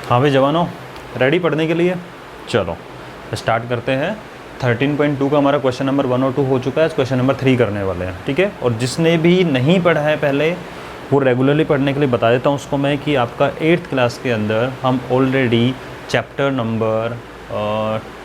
हाँ भाई जवानों, रेडी पढ़ने के लिए? चलो स्टार्ट करते हैं। 13.2 का हमारा क्वेश्चन नंबर 1 और 2 हो चुका है, क्वेश्चन नंबर 3 करने वाले हैं, ठीक है। और जिसने भी नहीं पढ़ा है पहले, वो रेगुलरली पढ़ने के लिए बता देता हूँ उसको मैं कि आपका 8th क्लास के अंदर हम already chapter number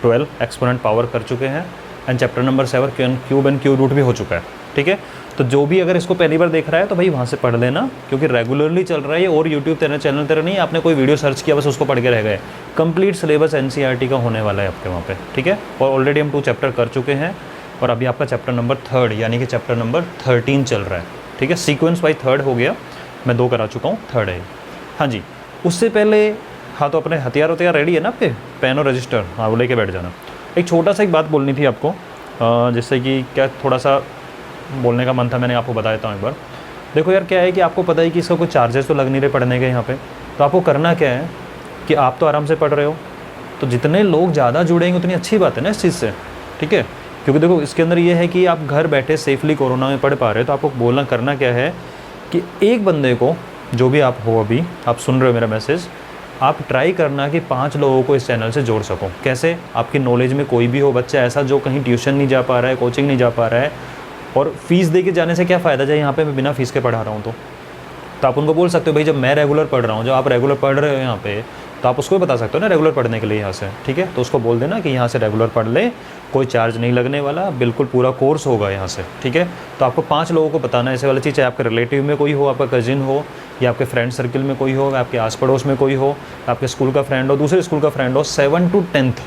12 exponent power कर चुके हैं and chapter number 7 cube and cube root भी हो चुका है, ठीक है। तो जो भी अगर इसको पहली बार देख रहा है तो भाई वहाँ से पढ़ लेना, क्योंकि रेगुलरली चल रहा है ये। और यूट्यूब तेरा चैनल तेरा नहीं, आपने कोई वीडियो सर्च किया बस उसको पढ़ के रह गए। कंप्लीट सिलेबस एनसीईआरटी का होने वाला है आपके वहाँ पे, ठीक है। और ऑलरेडी हम 2 चैप्टर कर चुके हैं और अभी आपका चैप्टर नंबर 3 यानी कि चैप्टर नंबर 13 चल रहा है, ठीक है। सीक्वेंस बाई 3 हो गया, मैं 2 करा चुका हूँ, 3 है। हाँ जी, उससे पहले हाँ तो अपने हथियार रेडी है ना आपके, पेन और रजिस्टर, हाँ वो लेके बैठ जाना। एक छोटा सा एक बात बोलनी थी आपको, जिससे कि क्या थोड़ा सा बोलने का मन था, मैंने आपको बता देता हूँ एक बार। देखो यार, क्या है कि आपको पता है कि इसका कोई चार्जेस तो लग नहीं रहे पढ़ने के यहाँ पे। तो आपको करना क्या है कि आप तो आराम से पढ़ रहे हो, तो जितने लोग ज़्यादा जुड़ेंगे उतनी अच्छी बात है ना इस चीज़ से, ठीक है। क्योंकि देखो इसके अंदर ये है कि आप घर बैठे सेफली कोरोना में पढ़ पा रहे हो। तो आपको बोलना करना क्या है कि एक बंदे को, जो भी आप हो अभी आप सुन रहे हो मेरा मैसेज, आप ट्राई करना कि 5 लोगों को इस चैनल से जोड़ सको। कैसे? आपकी नॉलेज में कोई भी हो बच्चा ऐसा जो कहीं ट्यूशन नहीं जा पा रहा है, कोचिंग नहीं जा पा रहा है, और फीस दे के जाने से क्या फ़ायदा है, यहाँ पे मैं बिना फीस के पढ़ा रहा हूँ। तो आप उनको बोल सकते हो भाई जब मैं रेगुलर पढ़ रहा हूँ, जब आप रेगुलर पढ़ रहे हो यहाँ पे, तो आप उसको भी बता सकते हो ना रेगुलर पढ़ने के लिए यहाँ से, ठीक है। तो उसको बोल देना कि यहाँ से रेगुलर पढ़ ले, कोई चार्ज नहीं लगने वाला, बिल्कुल पूरा कोर्स होगा यहाँ से, ठीक है। तो आपको 5 लोगों को बताना है ऐसे वाली चीज़, चाहे आपके रिलेटिव में कोई हो, आपका कजिन हो, या आपके फ्रेंड सर्किल में कोई हो, आपके आस पड़ोस में कोई हो, आपके स्कूल का फ्रेंड हो, दूसरे स्कूल का फ्रेंड हो, 7 to 10th,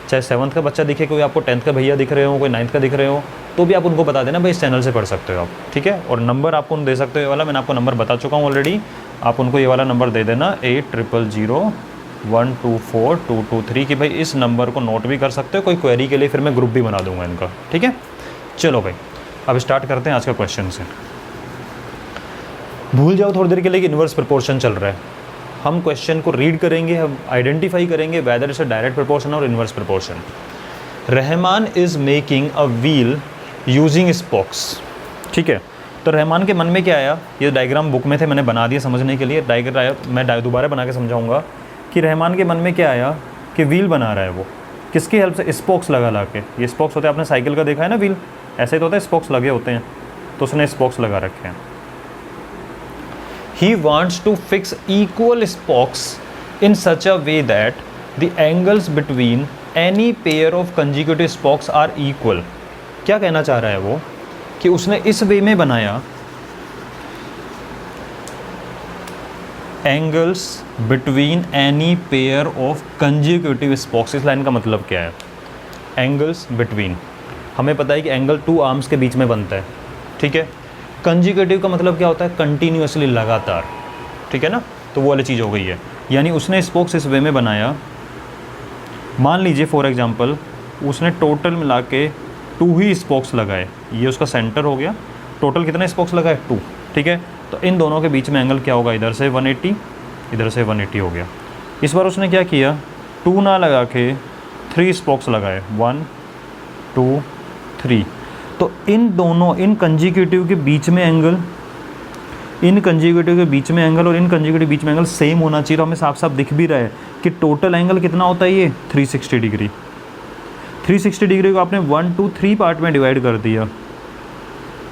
चाहे 7th का बच्चा दिखे, कोई आपको 10th का भैया दिख रहे हो, कोई 9th का दिख रहे हो, तो भी आप उनको बता देना भाई इस चैनल से पढ़ सकते हो आप, ठीक है। और नंबर आपको दे सकते हो ये वाला, मैंने आपको नंबर बता चुका हूँ ऑलरेडी। आप उनको ये वाला नंबर दे देना 8001242223 कि भाई इस नंबर को नोट भी कर सकते हो, कोई क्वेरी के लिए फिर मैं ग्रुप भी बना दूंगा इनका, ठीक है। चलो भाई अब स्टार्ट करते हैं आज का क्वेश्चन से। भूल जाओ थोड़ी देर के लिए कि इन्वर्स प्रोपोर्शन चल रहा है। हम क्वेश्चन को रीड करेंगे, हम आइडेंटिफाई करेंगे whether it's a direct proportion और inverse proportion. Rahman is making a wheel using spokes, ठीक है। तो रहमान के मन में क्या आया, ये डायग्राम बुक में थे, मैंने बना दिया समझने के लिए। मैं दोबारा बना के समझाऊंगा कि रहमान के मन में क्या आया कि व्हील बना रहा है वो, किसकी हेल्प से? स्पोक्स लगा के। ये स्पोक्स होते हैं, आपने साइकिल का देखा है ना व्हील, ऐसे तो होता है, स्पोक्स लगे होते हैं, तो उसने स्पोक्स लगा रखे हैं। He wants to fix equal spokes in such a way that the angles between any pair of consecutive spokes are equal। क्या कहना चाह रहा है वो कि उसने इस वे में बनाया angles between any pair of consecutive spokes. इस लाइन का मतलब क्या है? एंगल्स बिटवीन, हमें पता है कि एंगल 2 आर्म्स के बीच में बनता है, ठीक है। कंजिक्यूटिव का मतलब क्या होता है? कंटिन्यूसली, लगातार, ठीक है ना। तो वो वाली चीज़ हो गई है, यानी उसने स्पोक्स इस वे में बनाया। मान लीजिए फॉर एग्जांपल उसने टोटल मिला के 2 ही स्पोक्स लगाए, ये उसका सेंटर हो गया। टोटल कितने स्पोक्स लगाए? 2, ठीक है। तो इन दोनों के बीच में एंगल क्या होगा? इधर से 180, इधर से 180 हो गया। इस बार उसने क्या किया, 2 ना लगा के 3 स्पोक्स लगाए, 1 2 3। तो इन दोनों, इन कंजिक्यूटिव के बीच में एंगल, इन कंजिक्यूटिव के बीच में एंगल और इन कंजिक्यूटिव बीच में एंगल सेम होना चाहिए। तो हमें साफ साफ दिख भी रहा है कि टोटल एंगल कितना होता है, ये 360 डिग्री। 360 डिग्री को आपने 1 2 3 पार्ट में डिवाइड कर दिया,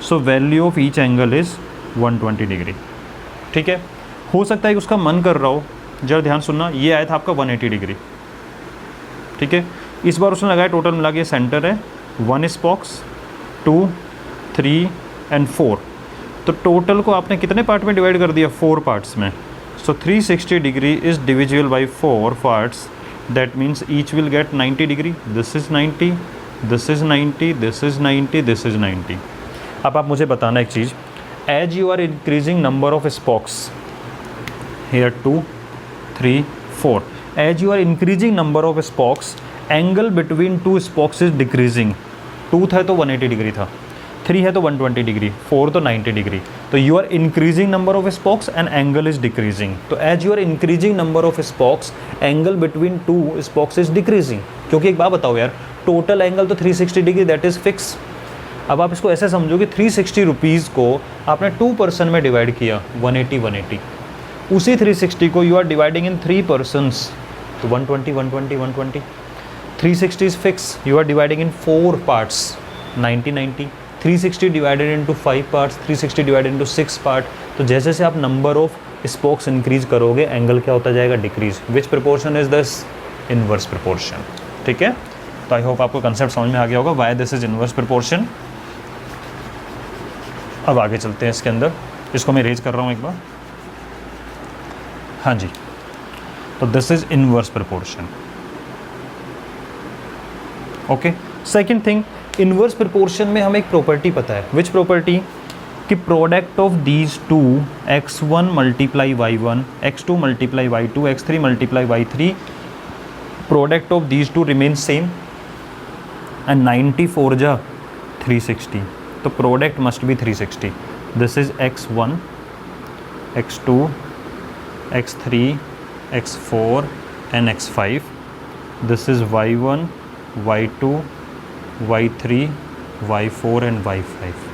so value of each angle is 120 degree, ठीक है। हो सकता है कि उसका मन कर रहा हो, जरा ध्यान सुनना, ये आया था आपका 180 डिग्री, ठीक है। इस बार उसने लगाया टोटल मिला के सेंटर है 1 स्पोक्स 2 3 एंड 4। तो टोटल को आपने कितने पार्ट में डिवाइड कर दिया? 4 पार्ट्स में। So 360 degree is divisible by 4 parts, that means each will get 90 degree. This is 90, this is 90, this is 90, this is 90। अब आप मुझे बताना एक चीज़, as you are increasing number of spokes, here 2 3 4, as you are increasing number of spokes, angle between 2 spokes is decreasing. 2 था तो 180 degree था, 3 है तो 120 डिग्री, 4 तो 90 डिग्री। तो you are increasing number of spokes and angle is decreasing. तो as you are increasing number of spokes, angle between 2 spokes is decreasing. क्योंकि एक बात बताओ यार, टोटल एंगल तो 360 डिग्री, दैट इज फिक्स। अब आप इसको ऐसे समझो कि 360 रुपीज़ को आपने 2% में डिवाइड किया, 180 180। उसी 360 को you are dividing in 3 persons, तो 120 120 120। 360 is fix, you are dividing in 4 parts, 90 90। 360 divided into 5 parts, 360 divided into 6 part. तो जैसे जैसे आप नंबर ऑफ स्पोक्स इंक्रीज करोगे एंगल क्या होता जाएगा, decrease. Which proportion is this, inverse proportion. ठीक है, तो आई होप आपको कंसेप्ट समझ में आ गया होगा why this is inverse proportion. अब आगे चलते हैं इसके अंदर, इसको मैं रेज कर रहा हूँ एक बार। हाँ जी, तो this is inverse proportion. Okay, second thing, inverse proportion में हमें एक प्रॉपर्टी पता है। विच प्रॉपर्टी, कि product of these to, x1 multiply y1, x2 multiply y2, x3 multiply y3, product of these to remain same and 94 जा 360, तो product must be 360। This is x1, x2, x3, x4 and x5. This is y1, y2, y3, y4 and y5.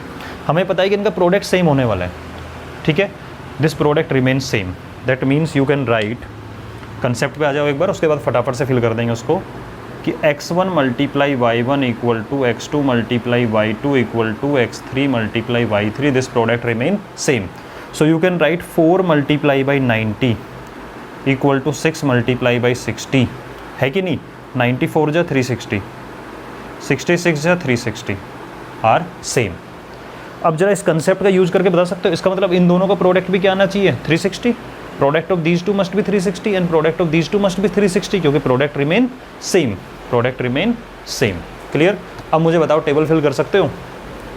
हमें पता है कि इनका product same होने वाला है। ठीक है, this product remain same, that means you can right, concept पे आ जाओ एक बार, उसके बाद फटाफट से फिल कर देंगे उसको, कि x1 multiply y1 equal to x2 multiply y2 equal to x3 multiply y3, this product remain same. So you can write 4 multiply by 90 equal to 6 multiply by 60, है कि नहीं। 94 जा 360, 66 जा 360 आर सेम। अब जरा इस कंसेप्ट का यूज करके बता सकते हो, इसका मतलब इन दोनों का प्रोडक्ट भी क्या आना चाहिए, 360। Product of these two must be 360 and product of these two must be 360, क्योंकि product remain same, product remain same. Clear. अब मुझे बताओ, टेबल फिल कर सकते हो?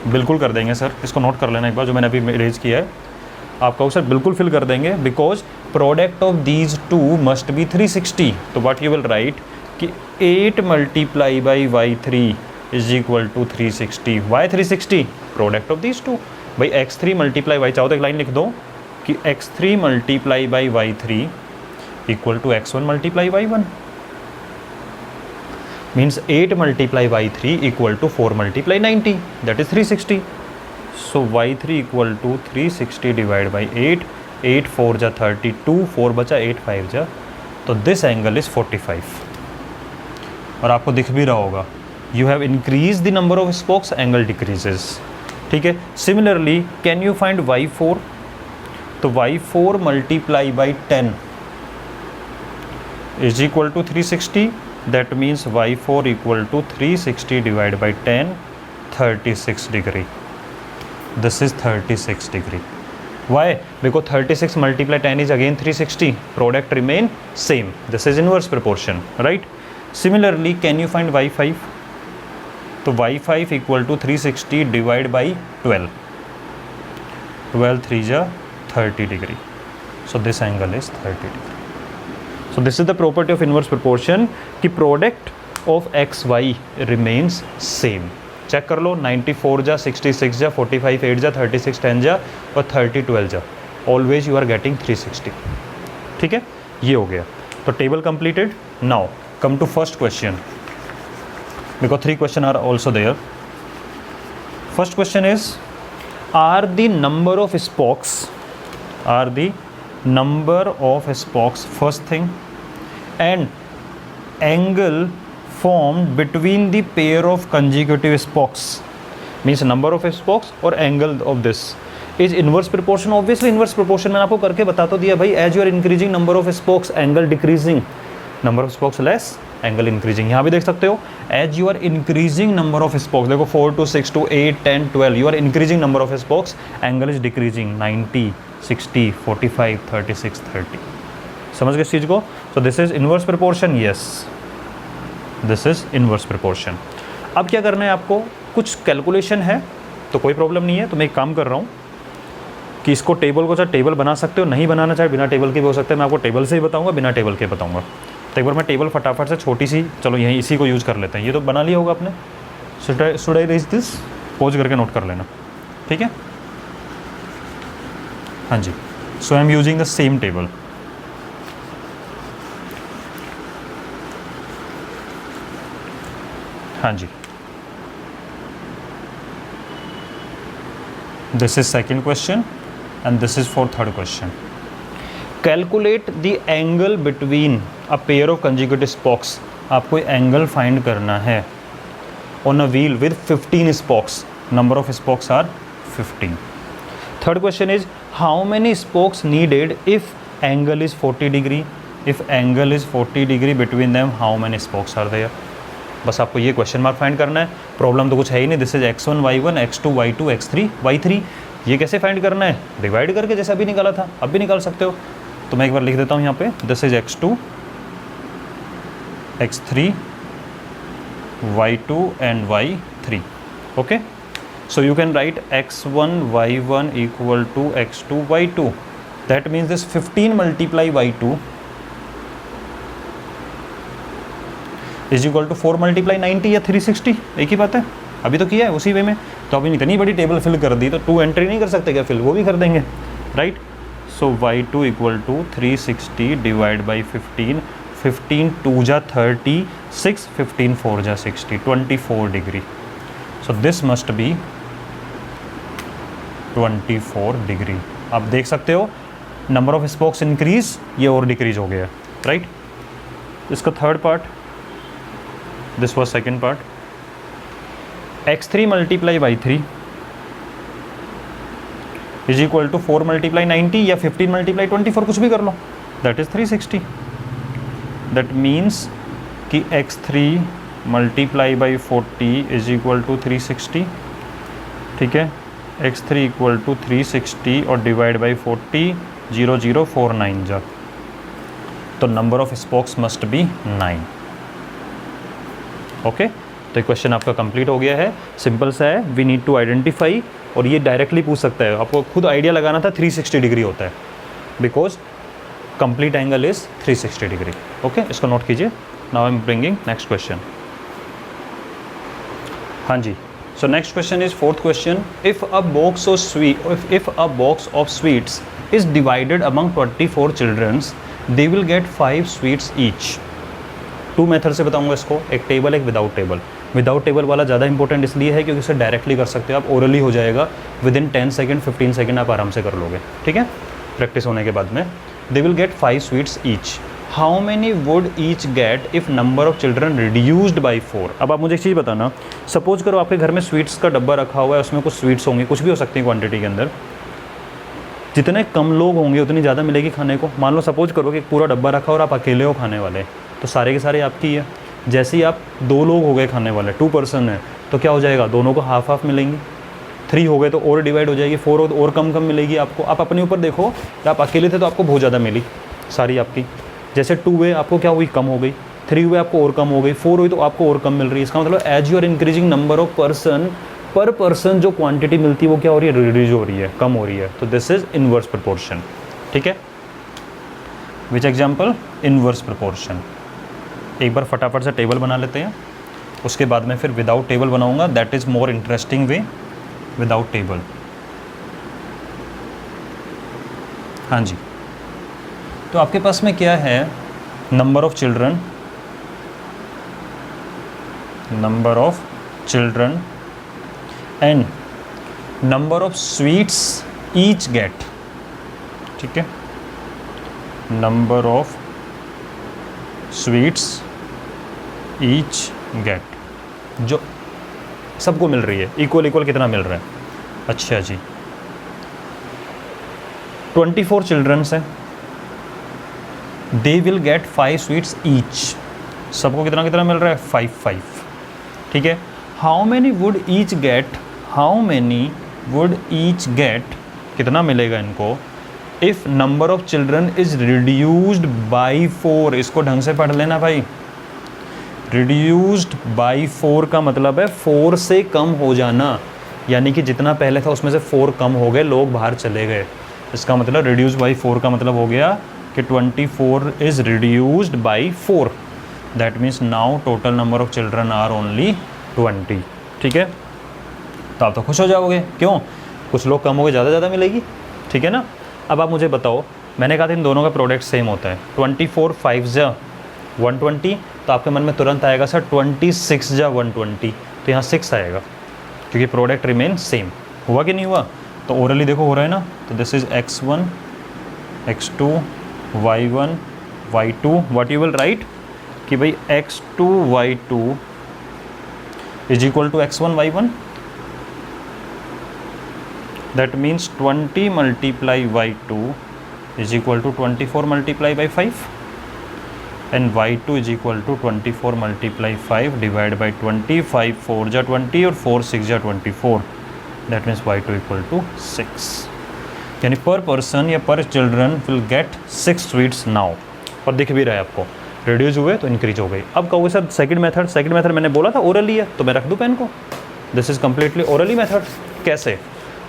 बिल्कुल कर देंगे सर, इसको नोट कर लेना एक बार, जो मैंने अभी रेज किया है। आपका सर बिल्कुल फिल कर देंगे, because product of these two must be 360। तो व्हाट यू विल राइट कि 8 multiply by y3 is equal to 360। Why 360? Product of these two. भाई x3 मल्टीप्लाई y, चाहो तो एक लाइन लिख दो कि x3 multiply by y3 equal to x1 multiply y1, means 8 multiply y3 equal to 4 multiply 90, that is 360। So y3 equal to 360 divide by 8, 8 4 जा 32, 4 बचा, 8 5 जा, तो दिस एंगल इज 45। और आपको दिख भी रहा होगा, you have increase the number of spokes, angle decreases. ठीक है, similarly can you find y4? तो y4 multiply by 10 is equal to 360, that means y4 equal to 360 divide by 10, 36 degree. This is 36 degree. Why? Because 36 multiply 10 is again 360. Product remain same. This is inverse proportion, right? Similarly, can you find y5? तो y5 equal to 360 divide by 12. 12 3 जा 30 degree. So this angle is 30 degree. So this is the property of inverse proportion कि product of x y remains same. Check कर लो, 94 जा 66 जा 45 8 जा 36 10 जा और 30 12 जा, ऑलवेज यू आर गेटिंग 360। ठीक है, ये हो गया। तो table completed. Now come to first question, because 3 question are also there. First question is, are the number of spokes first thing and angle formed between the pair of consecutive spokes, means number of spokes और angle of this is inverse proportion. Obviously inverse proportion मैंने आपको करके बता तो दिया भाई, as you are increasing number of spokes angle decreasing, number of spokes less angle increasing। यहाँ भी देख सकते हो, as you are increasing number of spokes, देखो 4 to 6 to 8 10 12, you are increasing number of spokes, angle is decreasing 90 60 45 36 30। समझ गए इस चीज़ को? so this is inverse proportion, yes this is inverse proportion. अब क्या करना है आपको, कुछ कैलकुलेशन है तो कोई प्रॉब्लम नहीं है, तो मैं एक काम कर रहा हूँ कि इसको टेबल को चाहे टेबल बना सकते हो, नहीं बनाना चाहे बिना टेबल के भी हो सकता है। मैं आपको टेबल से ही बताऊँगा, बिना टेबल के बताऊँगा। तो एक बार मैं टेबल फटाफट से छोटी सी, चलो यहीं इसी को यूज़ कर लेते हैं। ये तो बना लिया होगा आपने, should I raise this, pause करके नोट कर लेना। ठीक है, हाँ जी। So I am using the same table. हाँ जी, this is second question and this is for third question. Calculate the angle between a pair of consecutive spokes, आपको एंगल फाइंड करना है on a wheel with 15 spokes, number of spokes are 15. Third question is how many spokes needed if angle is 40 degree, if angle is 40 degree between them how many spokes are there. बस आपको ये question mark find करना है, problem तो कुछ है ही नहीं. This is x1 y1 x2 y2 x3 y3. ये कैसे फाइंड करना है, डिवाइड करके, जैसे अभी निकाला था, अब भी निकाल सकते हो. तो मैं एक बार लिख देता हूँ यहाँ पे, this is x2 x3 y2 and y3. okay, so you can write x1 y1 equal to x2 y2. that means this 15 multiply y2 is equal to 4 multiply 90 या 360. एक ही बात है, अभी तो किया है उसी वे में. तो अभी इतनी बड़ी टेबल फिल कर दी तो 2 एंट्री नहीं कर सकते क्या, फिल वो भी कर देंगे, right. So y2 equal to 360 divide by 15, 15 2 जा 36, 15 4 जा 60, 24 degree. So this must be 24 degree. आप देख सकते हो नंबर ऑफ स्पोक्स इंक्रीज, ये और डिक्रीज हो गया, राइट. इसका third part, this was second part. x3 multiply y3 is equal to 4 multiply 90 या 15 मल्टीप्लाई 24, कुछ भी कर लो, दैट इज 360. दैट मीन्स कि x3 multiply by 40 is equal to 360. ठीक है, x3 इक्वल टू 360 और डिवाइड बाई 40, 0049 जा, तो number of spokes must be 9. Okay, तो क्वेश्चन आपका कंप्लीट हो गया है. सिंपल सा है, वी नीड टू आइडेंटिफाई, और ये डायरेक्टली पूछ सकता है, आपको खुद आइडिया लगाना था. 360 डिग्री होता है because complete angle is 360 degree. Okay, इसको नोट कीजिए. Now I am bringing next question. हाँ जी, so next question is fourth question. If a box of sweets is divided among 24 children, they will get 5 sweets each. 2 method से बताऊंगा इसको, एक table, एक without table. Without table वाला ज़्यादा important इसलिए है क्योंकि इसे डायरेक्टली कर सकते हो आप, ओरली हो जाएगा, विद इन 10 सेकेंड 15 सेकेंड आप आराम से कर लोगे. ठीक है, प्रैक्टिस होने के बाद में. दे will get 5 sweets each. How many would each get if number of children reduced by 4. अब आप मुझे एक चीज़ बताना, सपोज करो आपके घर में स्वीट्स का डब्बा रखा हुआ है, उसमें कुछ स्वीट्स होंगे, कुछ भी हो सकती है क्वांटिटी के अंदर. जितने कम लोग होंगे उतनी ज़्यादा मिलेगी खाने को. मान लो सपोज करो कि पूरा डब्बा रखा और आप अकेले हो खाने वाले, तो सारे के सारे आपकी है. जैसे ही आप 2 लोग हो गए खाने वाले, 2 पर्सन है, तो क्या हो जाएगा, दोनों को हाफ हाफ मिलेंगी. 3 हो गए तो और डिवाइड हो जाएगी, 4 और कम कम मिलेगी आपको. आप अपने ऊपर देखो, आप अकेले थे तो आपको बहुत ज़्यादा मिली सारी आपकी. जैसे 2 हुए आपको क्या हुई, कम हो गई. 3 हुए आपको और कम हो गई. 4 हुई तो आपको और कम मिल रही है. इसका मतलब as you are increasing number of person, per person जो क्वांटिटी मिलती है वो क्या हो रही है, रिड्यूस हो रही है, कम हो रही है. तो दिस इज इनवर्स प्रोपोर्शन. ठीक है, विच एग्जाम्पल, इनवर्स प्रोपोर्शन. एक बार फटाफट से टेबल बना लेते हैं, उसके बाद में फिर विदाउट टेबल बनाऊंगा. That is more interesting way, without table. हाँ जी, तो आपके पास में क्या है, number of children, and number of sweets each get. ठीक है, number of sweets each get, जो सबको मिल रही है, इक्वल कितना मिल रहा है. अच्छा जी, 24 चिल्ड्रंस हैं, they will get 5 sweets each. सबको कितना कितना मिल रहा है, 5. ठीक है, how many would each get, कितना मिलेगा इनको, if number of children is reduced by 4. इसको ढंग से पढ़ लेना भाई. रिड्यूस्ड बाई 4 का मतलब है 4 से कम हो जाना, यानी कि जितना पहले था उसमें से 4 कम हो गए, लोग बाहर चले गए. इसका मतलब रिड्यूस बाई 4 का मतलब हो गया कि 24 is reduced by 4. That means now total number of children are only 20. ठीक है, तो आप तो खुश हो जाओगे. क्यों, कुछ लोग कम हो गए, ज़्यादा मिलेगी. ठीक है ना. अब आप मुझे बताओ, मैंने कहा था इन दोनों का प्रोडक्ट सेम होता है. 24 5 जा 120, तो आपके मन में तुरंत आएगा सर 26 जा 120, तो यहाँ 6 आएगा क्योंकि प्रोडक्ट रिमेन सेम. हुआ कि नहीं हुआ, तो ओरली देखो हो रहा है ना. तो this is x1 x2 y1 y2, what you will write कि भाई x2 y2 is equal to x1 y1, that means 20 multiply y2 is equal to 24 multiply by 5 and y2 is equal to 24 multiply 5 divide by 20, 5 4 जा 20 और 4 6 जा 24, that means y2 equal to 6, यानी पर person या पर children will get 6 sweets now. और दिख भी रहा है आपको, रिड्यूस हुए तो इंक्रीज हो गई। अब कहोगे सर सेकंड मेथड मैंने बोला था ओरली है, तो मैं रख दूं पेन को, this is completely orally method. कैसे?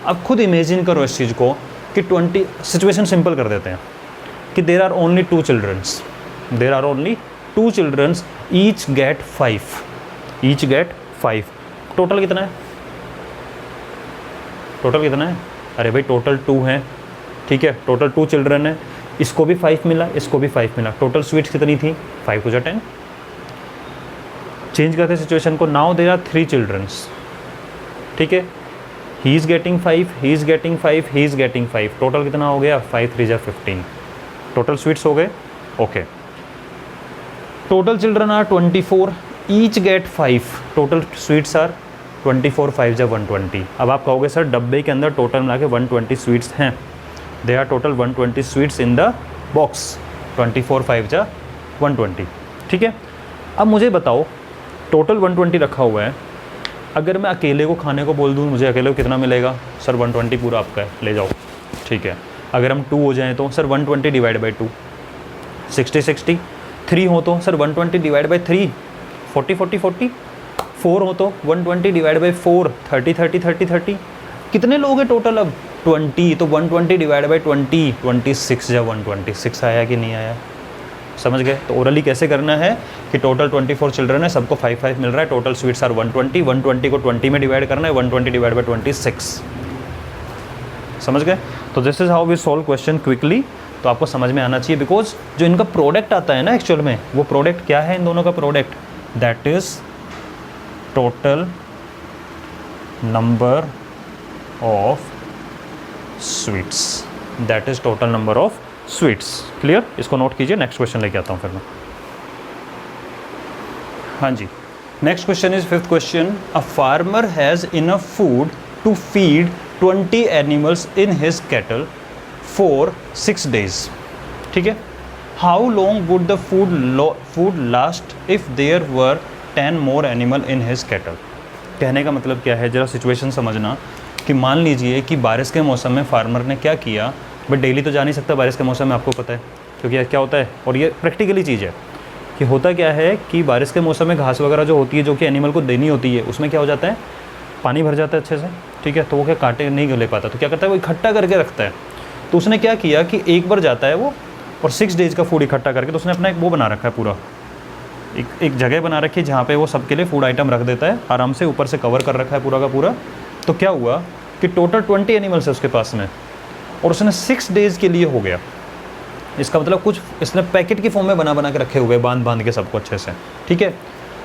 अब खुद इमेजिन करो इस चीज़ को कि 20 सिचुएशन सिंपल कर देते हैं कि there are only 2 childrens, each get 5, total कितना है? अरे भाई टोटल 2 है, ठीक है, टोटल 2 चिल्ड्रन है, इसको भी 5 मिला, इसको भी 5 मिला, टोटल स्वीट्स कितनी थी? 5 to 10। चेंज करते सिचुएशन को, नाउ देयर आर 3 चिल्ड्रंस, ठीक है, ही इज गेटिंग 5, टोटल कितना हो गया? 5 3 जा 15, टोटल स्वीट्स हो गए। Okay, total children are 24, each get 5, total sweets are 24 5 जा 120। अब आप कहोगे सर डब्बे के अंदर टोटल मिला के 120 स्वीट्स हैं, they are total 120 sweets in the box, 24 5 जा 120, ठीक है। अब मुझे बताओ टोटल 120 रखा हुआ है, अगर मैं अकेले को खाने को बोल दूँ, मुझे अकेले को कितना मिलेगा? सर 120 पूरा आपका है, ले जाओ, ठीक है। अगर हम 2 हो जाएँ तो सर 120 डिवाइड बाई 2 60, 3 हो तो सर 120 डिवाइड बाई 3 40, 4 हो तो 120 डिवाइड बाई 4 30, कितने लोग हैं टोटल? अब 20, तो 120 डिवाइड बाई 20 26 या 126 आया कि नहीं आया? समझ गए? तो ओरली कैसे करना है कि टोटल 24 चिल्ड्रन है, सबको 5 5 मिल रहा है, टोटल स्वीट्स आर 120 को 20 में डिवाइड करना है, 120 डिवाइड बाई 26, समझ गए? तो this is how we solve question quickly. तो आपको समझ में आना चाहिए, बिकॉज जो इनका प्रोडक्ट आता है ना एक्चुअल में, वो प्रोडक्ट क्या है इन दोनों का product? That is total number of sweets, that is total number of sweets. Clear? इसको नोट कीजिए, नेक्स्ट क्वेश्चन लेके आता हूँ फिर मैं। हाँ जी, next question is 5th question. A farmer has enough food to feed 20 animals in his cattle for 6 days, ठीक है। How long would the food last if there were 10 more animal in his cattle? कहने का मतलब क्या है, ज़रा situation समझना कि मान लीजिए कि बारिश के मौसम में फार्मर ने क्या किया, बट डेली तो जा नहीं सकता बारिश के मौसम में, आपको पता है, क्योंकि क्या होता है, और ये प्रैक्टिकली चीज़ है कि होता क्या है कि बारिश के मौसम में घास वगैरह जो होती है, जो कि एनिमल को देनी होती है, उसमें क्या हो जाता है, पानी भर जाता है अच्छे से, ठीक है, तो वो क्या कांटे नहीं ले पाता, तो क्या करता है वो इकट्ठा करके रखता है। तो उसने क्या किया कि एक बार जाता है वो और 6 days का फूड इकट्ठा करके, तो उसने अपना एक वो बना रखा है, पूरा एक जगह बना रखी है जहाँ पे वो सबके लिए फूड आइटम रख देता है, आराम से ऊपर से कवर कर रखा है पूरा का पूरा। तो क्या हुआ कि टोटल 20 एनिमल्स है उसके पास में, और उसने 6 days के लिए हो गया। इसका मतलब कुछ इसने पैकेट की फॉर्म में बना के रखे हुए, बांध के सबको अच्छे से, ठीक है।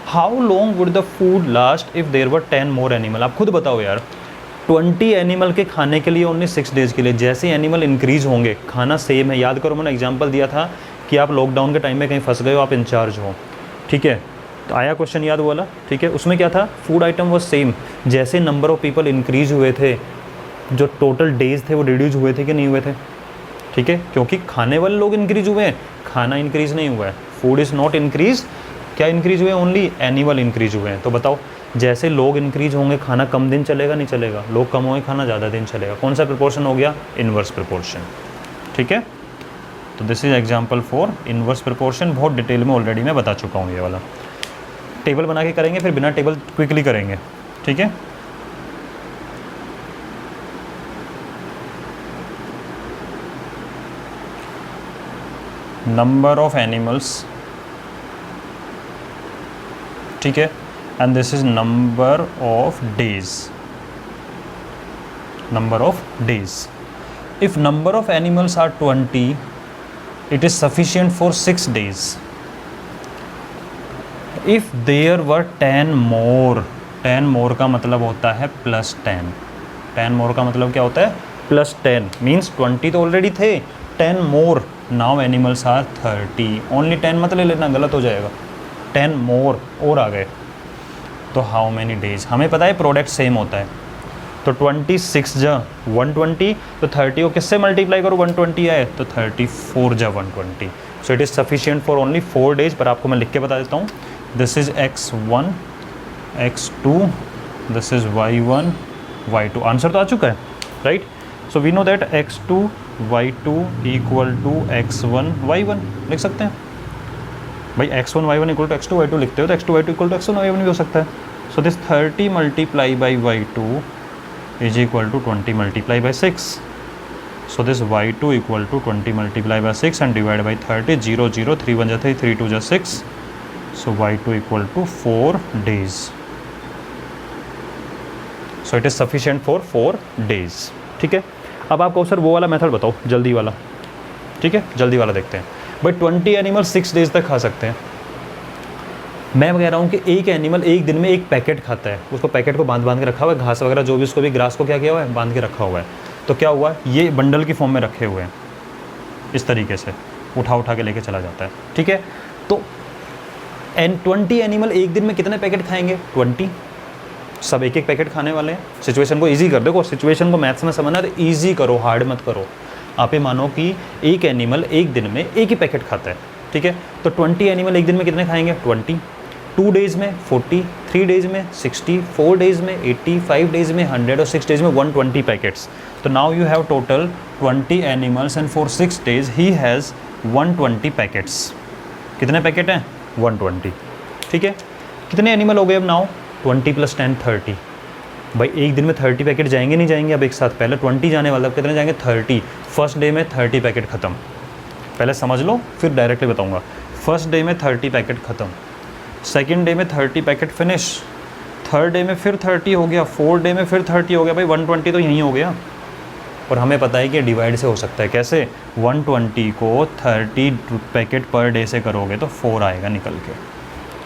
How long would the food last if there were 10 more animal? आप खुद बताओ यार, 20 एनिमल के खाने के लिए ओनली 6 days के लिए, जैसे एनिमल इंक्रीज़ होंगे, खाना सेम है। याद करो मैंने एग्जांपल दिया था कि आप लॉकडाउन के टाइम में कहीं फंस गए हो, आप इंचार्ज हो, ठीक है, तो आया क्वेश्चन याद वाला, ठीक है। उसमें क्या था, फूड आइटम वो सेम, जैसे नंबर ऑफ पीपल इंक्रीज़ हुए थे, जो टोटल डेज थे वो रिड्यूस हुए थे कि नहीं हुए थे, ठीक है, क्योंकि खाने वाले लोग इंक्रीज़ हुए हैं, खाना इंक्रीज़ नहीं हुआ है, फूड इज़ नॉट इंक्रीज। क्या इंक्रीज़ हुए? ओनली एनिमल इंक्रीज़ हुए हैं। तो बताओ, जैसे लोग इंक्रीज होंगे खाना कम दिन चलेगा, नहीं चलेगा, लोग कम होंगे खाना ज़्यादा दिन चलेगा। कौन सा प्रोपोर्शन हो गया? इन्वर्स प्रोपोर्शन, ठीक है। तो this is example for inverse proportion. बहुत डिटेल में ऑलरेडी मैं बता चुका हूँ, ये वाला टेबल बना के करेंगे, फिर बिना टेबल क्विकली करेंगे, ठीक है। नंबर ऑफ एनिमल्स, ठीक है, and this is number of days, number of days. If number of animals are 20, it is sufficient for 6 days. If there were 10 more, 10 more का मतलब होता है +10, 10 more का मतलब क्या होता है? +10 मीन्स 20 तो ऑलरेडी थे, 10 मोर, नाउ एनिमल्स आर 30, ओनली 10 मत ले लेना, गलत हो जाएगा, 10 मोर और आ गए, तो हाउ मैनी डेज, हमें पता है प्रोडक्ट सेम होता है, तो 26 जा 120, तो 30 को किससे मल्टीप्लाई करो, 120 आए तो 34 जा 120, so it is sufficient for only 4 days. पर आपको मैं लिख के बता देता हूँ, this is x1 x2, this is y1 y2, answer तो आ चुका है, right. So we know that x2 y2 equal to x1 y1, लिख सकते हैं भाई, x1 y1 equal to x2 y2 लिखते हो तो x2 y2 equal to x1 y1 भी हो सकता है। So this 30 multiply by y2 is equal to 20 multiply by 6. So this y2 equal to 20 multiply by 6 and divided by 30, 0 0 3 1 जा 3 3 2 जा 6, so y2 equal to 4 days. So it is sufficient for 4 days. ठीक है, अब आप कहो sir वो वाला method बताओ, जल्दी वाला, ठीक है, जल्दी वाला देखते हैं। भाई 20 एनिमल 6 डेज तक खा सकते हैं। मैं कह रहा हूँ कि एक एनिमल एक दिन में एक पैकेट खाता है, उसको पैकेट को बांध के रखा हुआ है, घास वगैरह जो भी उसको भी ग्रास को क्या किया हुआ है, बांध के रखा हुआ है, तो क्या हुआ, ये बंडल की फॉर्म में रखे हुए हैं, इस तरीके से उठा के लेके चला जाता है, ठीक है। तो 20 एनिमल एक दिन में कितने पैकेट खाएंगे, 20, सब एक एक पैकेट खाने वाले हैं। सिचुएशन को ईजी कर देखो, सिचुएशन को मैथ्स में समझना तो ईजी करो, हार्ड मत करो। आप ये मानो कि एक एनिमल एक दिन में एक ही पैकेट खाता है, ठीक है, तो 20 एनिमल एक दिन में कितने खाएंगे, 20, 2 डेज़ में 40, 3 डेज़ में 60, 4 डेज़ में 80, 5 डेज़ में 100 और 6 डेज़ में 120 पैकेट्स। तो now you have total 20 animals and for 6 days he has 120 packets. कितने पैकेट हैं, 120, ठीक है। कितने एनिमल हो गए अब, नाउ 20 + 10 30। भाई एक दिन में 30 पैकेट जाएंगे नहीं जाएंगे, अब एक साथ पहले 20 जाने वाला, अब कितने जाएंगे, 30। फर्स्ट डे में 30 पैकेट ख़त्म, पहले समझ लो फिर डायरेक्टली बताऊँगा। फर्स्ट डे में 30 पैकेट ख़त्म, सेकेंड डे में 30 पैकेट फिनिश, थर्ड डे में फिर 30 हो गया, फोर्थ डे में फिर 30 हो गया, भाई 120 तो यहीं हो गया। और हमें पता है कि डिवाइड से हो सकता है, कैसे, 120 को 30 पैकेट पर डे से करोगे तो 4 आएगा निकल के,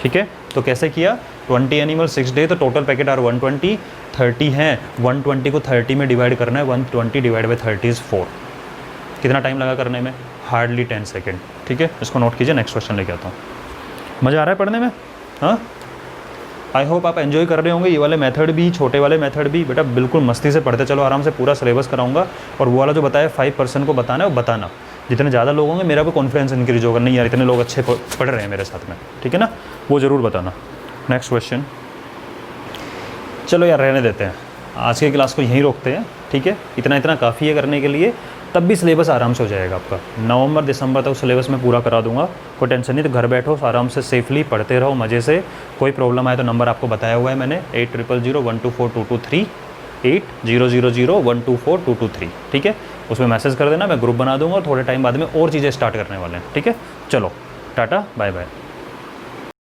ठीक है। तो कैसे किया, 20 एनिमल 6 डे, तो टोटल पैकेट आर 120, 30 हैं, 120 को 30 में डिवाइड करना है, 120 डिवाइड बाई 30 इज़ 4। कितना टाइम लगा करने में, हार्डली 10 सेकेंड, ठीक है। इसको नोट कीजिए, नेक्स्ट क्वेश्चन लेके आता हूँ। मज़ा आ रहा है पढ़ने में, हाँ, आई होप आप एंजॉय कर रहे होंगे। ये वाले मेथड भी, छोटे वाले मेथड भी, बेटा बिल्कुल मस्ती से पढ़ते चलो, आराम से पूरा सिलेबस कराऊंगा। और वो वाला जो बताया 5% को बताना है वो बताना, जितने ज़्यादा लोग होंगे मेरा भी कॉन्फिडेंस इंक्रीज होगा, नहीं यार इतने लोग अच्छे पढ़ रहे हैं मेरे साथ में, ठीक है ना, वो ज़रूर बताना। नेक्स्ट क्वेश्चन, चलो यार रहने देते हैं, आज की क्लास को यहीं रोकते हैं, ठीक है। इतना काफ़ी है करने के लिए, तब भी सिलेबस आराम से हो जाएगा आपका। नवंबर दिसंबर तक सिलेबस में पूरा करा दूंगा, कोई टेंशन नहीं। तो घर बैठो आराम से सेफली पढ़ते रहो मज़े से। कोई प्रॉब्लम आए तो नंबर आपको बताया हुआ है मैंने, 8000124223, 8000124223, ठीक है। उसमें मैसेज कर देना, मैं ग्रुप बना दूंगा और थोड़े टाइम बाद में और चीज़ें स्टार्ट करने वाले हैं, ठीक है। चलो टाटा बाय बाय।